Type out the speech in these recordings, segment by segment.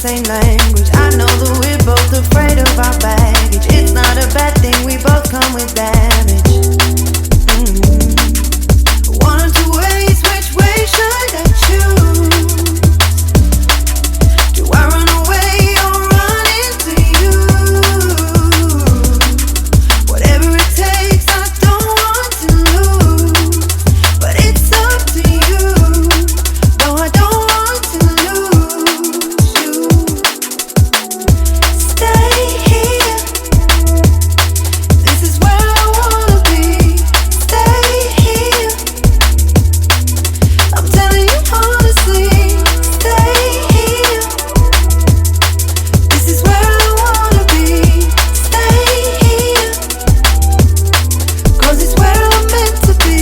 same language. I know that we're both afraid of our baggage. It's not a bad thing, we both come with damage. One or two ways, which way should I choose? Do I run away or run into you? Whatever it takes, I don't want to lose, but it's up to you. No, I don't want to lose you. Stay here. This is where I wanna be. Stay here. I'm telling you honestly. Stay here. This is where I wanna be. Stay here. 'Cause it's where I'm meant to be.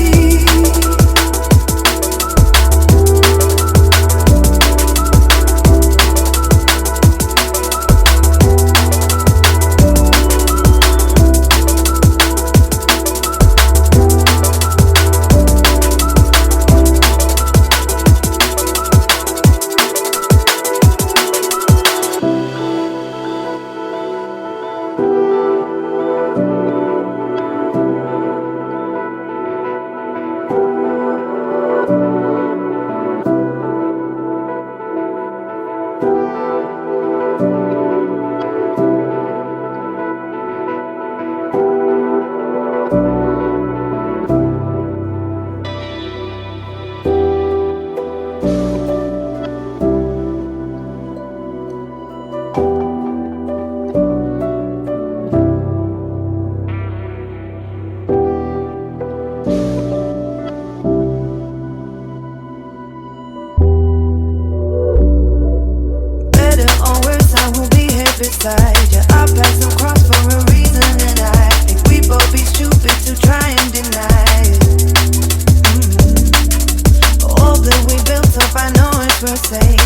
Better or worse, I will be here beside you. I pass them cross for a reason, and I think we both be stupid to try and deny it. All that we built up, I know it's worth saying.